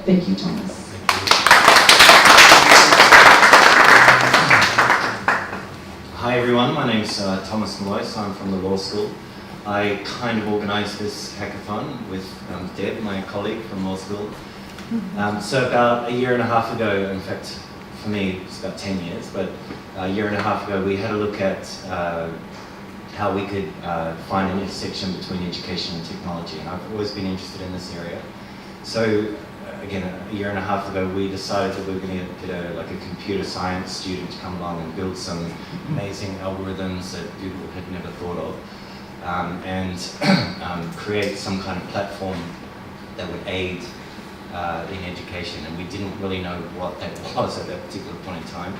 Thank you, Thomas. Hi everyone, my name's Thomas Malloy, I'm from the law school. I kind of organised this hackathon with Deb, my colleague from law school. So about a year and a half ago, in fact for me it's about 10 years, but a year and a half ago we had a look at how we could find an intersection between education and technology, and I've always been interested in this area. So again, a year and a half ago, we decided that we were going to get a computer science student to come along and build some amazing algorithms that Google had never thought of, and create some kind of platform that would aid in education. And we didn't really know what that was at that particular point in time.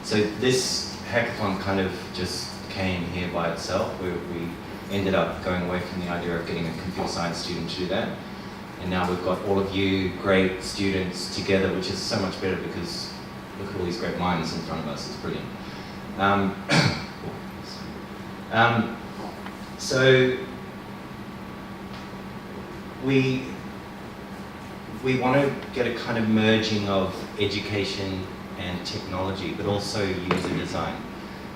So this hackathon kind of just came here by itself. We ended up going away from the idea of getting a computer science student to do that. And now we've got all of you great students together, which is so much better because look at all these great minds in front of us. It's brilliant. So we want to get a kind of merging of education and technology, but also user design.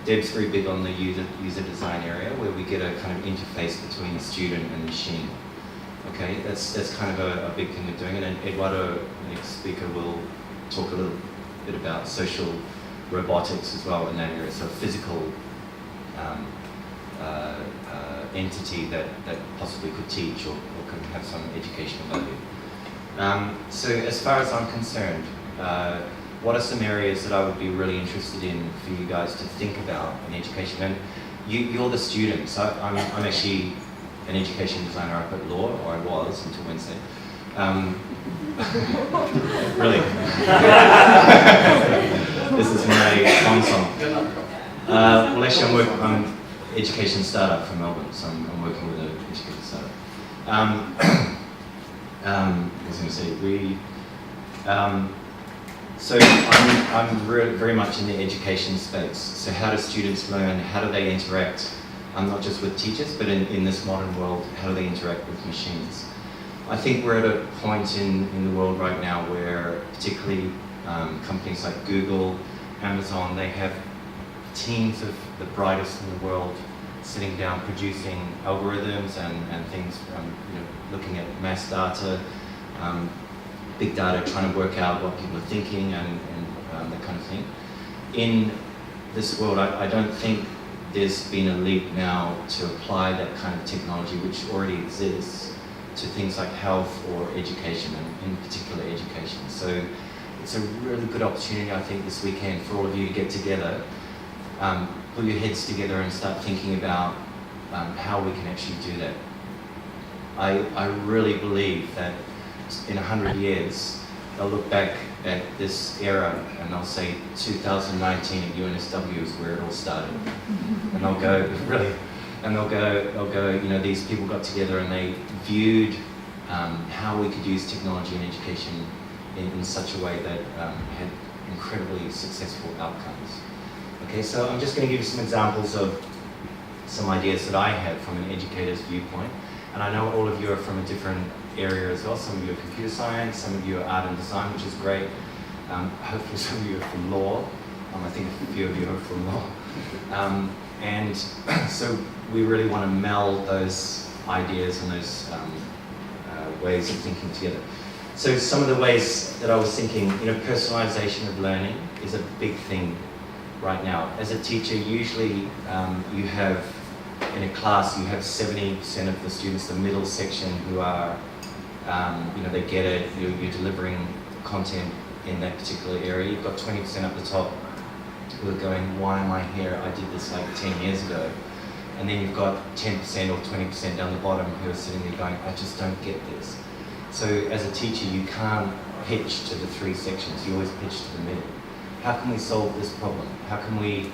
Deb's very big on the user design area, where we get a kind of interface between student and machine. Okay, that's kind of a big thing we're doing, and Eduardo, the next speaker, will talk a little bit about social robotics as well in that area, so a physical entity that possibly could teach or could have some educational value. So as far as I'm concerned, what are some areas that I would be really interested in for you guys to think about in education? And you're the students. I'm actually an education designer up at law, or I was until Wednesday. Really? This is my song. Well, actually, I'm an education startup from Melbourne, so I'm working with an education startup. I was going to say, so I'm very much in the education space. So how do students learn? How do they interact? Not just with teachers, but in this modern world, how do they interact with machines? I think we're at a point in the world right now where particularly companies like Google, Amazon, they have teams of the brightest in the world sitting down producing algorithms and things, looking at mass data, big data, trying to work out what people are thinking and that kind of thing. In this world, I don't think there's been a leap now to apply that kind of technology, which already exists, to things like health or education, and in particular education. So it's a really good opportunity, I think, this weekend for all of you to get together, put your heads together and start thinking about how we can actually do that. I really believe that in 100 years, they'll look back at this era and they'll say 2019 at UNSW is where it all started. And they'll go, really, and they'll go, these people got together and they viewed how we could use technology in education in such a way that had incredibly successful outcomes. Okay, so I'm just going to give you some examples of some ideas that I have from an educator's viewpoint. And I know all of you are from a different area as well. Some of you are computer science, some of you are art and design, which is great. Hopefully some of you are from law. I think a few of you are from law. And so we really want to meld those ideas and those ways of thinking together. So some of the ways that I was thinking, personalization of learning is a big thing right now. As a teacher, usually you have, in a class, you have 70% of the students, the middle section, who are, they get it, you're delivering content in that particular area. You've got 20% up the top who are going, why am I here? I did this like 10 years ago. And then you've got 10% or 20% down the bottom who are sitting there going, I just don't get this. So as a teacher, you can't pitch to the three sections, you always pitch to the middle. How can we solve this problem? How can we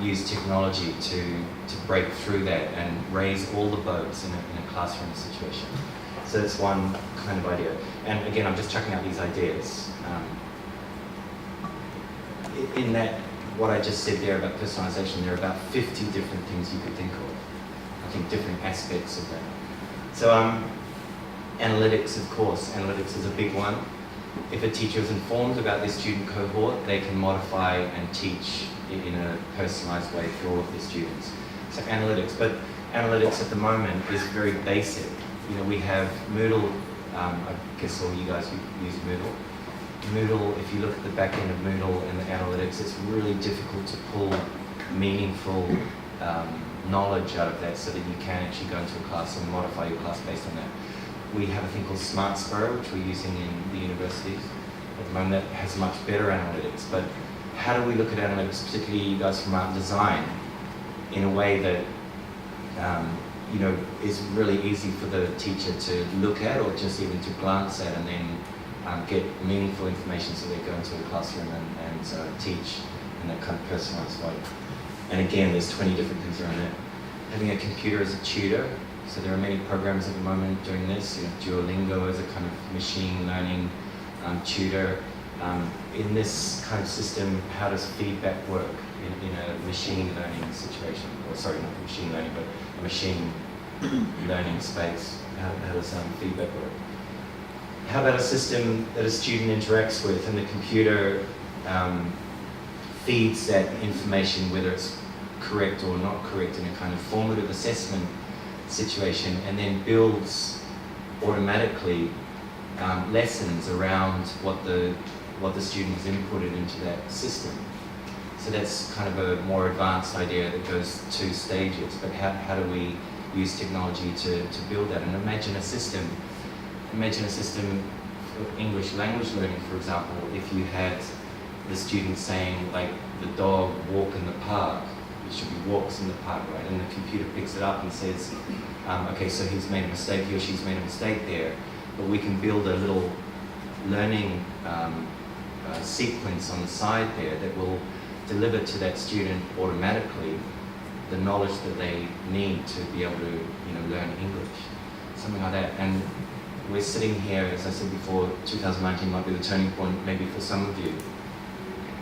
use technology to break through that and raise all the boats in a classroom situation? So that's one kind of idea. And again, I'm just chucking out these ideas. In that, what I just said there about personalization, there are about 50 different things you could think of. I think different aspects of that. So Analytics, of course, analytics is a big one. If a teacher is informed about their student cohort, they can modify and teach in a personalized way for all of their students. So analytics, but analytics at the moment is very basic. We have Moodle, I guess all you guys use Moodle. Moodle, if you look at the back end of Moodle and the analytics, it's really difficult to pull meaningful knowledge out of that so that you can actually go into a class and modify your class based on that. We have a thing called Smart Sparrow, which we're using in the universities at the moment, that has much better analytics. But how do we look at analytics, particularly you guys from art and design, in a way that is really easy for the teacher to look at or just even to glance at, and then get meaningful information so they go into a classroom and teach in that kind of personalized way. And again, there's 20 different things around it. Having a computer as a tutor. So there are many programs at the moment doing this. Duolingo as a kind of machine learning tutor. In this kind of system, how does feedback work in a machine learning situation? Or sorry, not machine learning, but a machine learning space. How does feedback work? How about a system that a student interacts with and the computer feeds that information, whether it's correct or not correct, in a kind of formative assessment situation, and then builds automatically lessons around what the student has inputted into that system. So that's kind of a more advanced idea that goes 2 stages, but how do we use technology to build that? And imagine a system for English language learning, for example, if you had the student saying, like, the dog walk in the park, it should be walks in the park, right? And the computer picks it up and says, okay, so he's made a mistake, he or she's made a mistake there. But we can build a little learning sequence on the side there that will deliver to that student automatically the knowledge that they need to be able to learn English, something like that. And we're sitting here, as I said before, 2019 might be the turning point maybe for some of you.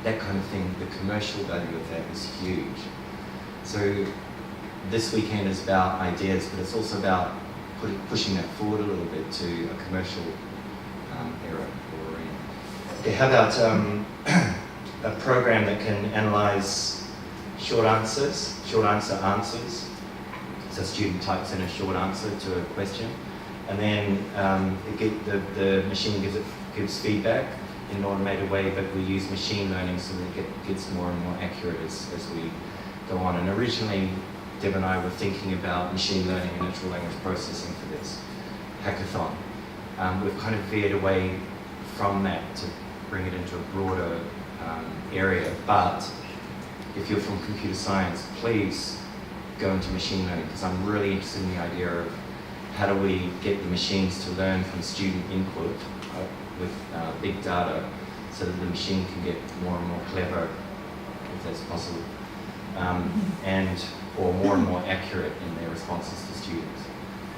That kind of thing, the commercial value of that is huge. So this weekend is about ideas, but it's also about pushing that forward a little bit to a commercial era or arena. Okay, how about a program that can analyze short answer answers. So a student types in a short answer to a question, and then the machine gives feedback in an automated way, but we use machine learning so that it gets more and more accurate as we go on. And originally, Deb and I were thinking about machine learning and natural language processing for this hackathon. We've kind of veered away from that to bring it into a broader area, but if you're from computer science, please go into machine learning, because I'm really interested in the idea of how do we get the machines to learn from student input with big data, so that the machine can get more and more clever, if that's possible, or more and more accurate in their responses to students.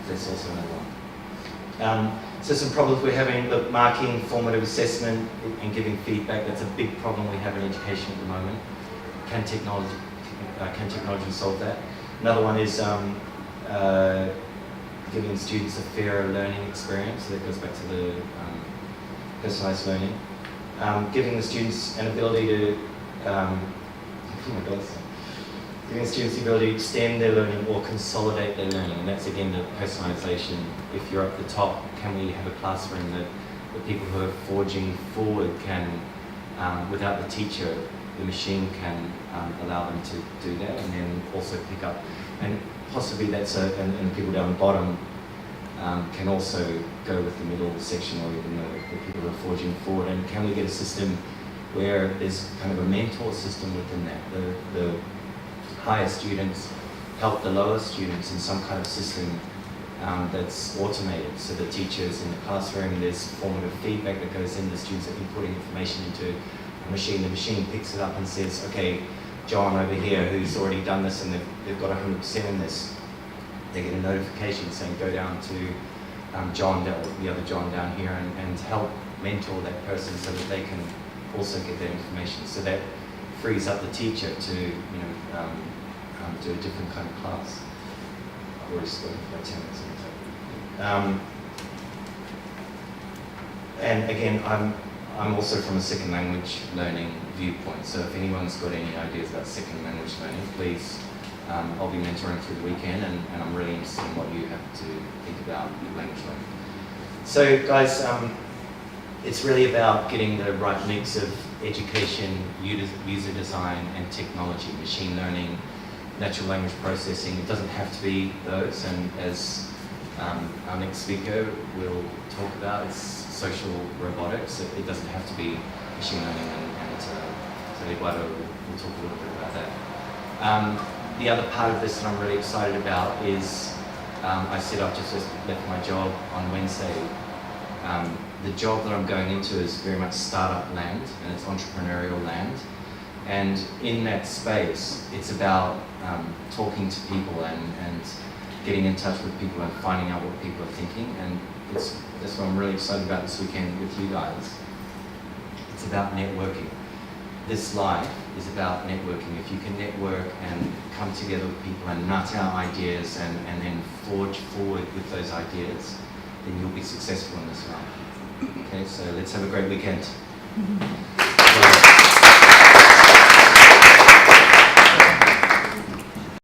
That's also another one. So some problems we're having: the marking, formative assessment, and giving feedback. That's a big problem we have in education at the moment. Can technology solve that? Another one is giving students a fairer learning experience. So that goes back to the personalized learning. Giving the students an ability to, giving the students the ability to extend their learning or consolidate their learning. And that's again the personalization. If you're at the top, can we have a classroom that the people who are forging forward can, without the teacher, the machine can allow them to do that, and then also pick up, and possibly that's and people down the bottom can also go with the middle section, or even the people who are forging forward. And can we get a system where there's kind of a mentor system within that? The higher students help the lower students in some kind of system that's automated, so the teachers in the classroom, there's formative feedback that goes in, the students are inputting information into a machine, the machine picks it up and says, okay, John over here, who's already done this and they've got 100% in this, they get a notification saying go down to John, the other John down here, and help mentor that person so that they can also get that information. So that frees up the teacher to do a different kind of class. I've already spoken for about 10 minutes. And again, I'm also from a second language learning viewpoint, so if anyone's got any ideas about second language learning, please, I'll be mentoring through the weekend, and I'm really interested in what you have to think about language learning. So guys, it's really about getting the right mix of education, user design and technology, machine learning, natural language processing. It doesn't have to be those, and as our next speaker will talk about, it's social robotics. It doesn't have to be machine learning, and Eduardo will talk a little bit about that. The other part of this that I'm really excited about is, I said I've just left my job on Wednesday. The job that I'm going into is very much startup land, and it's entrepreneurial land. And in that space, it's about talking to people and getting in touch with people and finding out what people are thinking. And that's what I'm really excited about this weekend with you guys. It's about networking. This life is about networking. If you can network and come together with people and nut out ideas and then forge forward with those ideas, then you'll be successful in this life. Okay, so let's have a great weekend.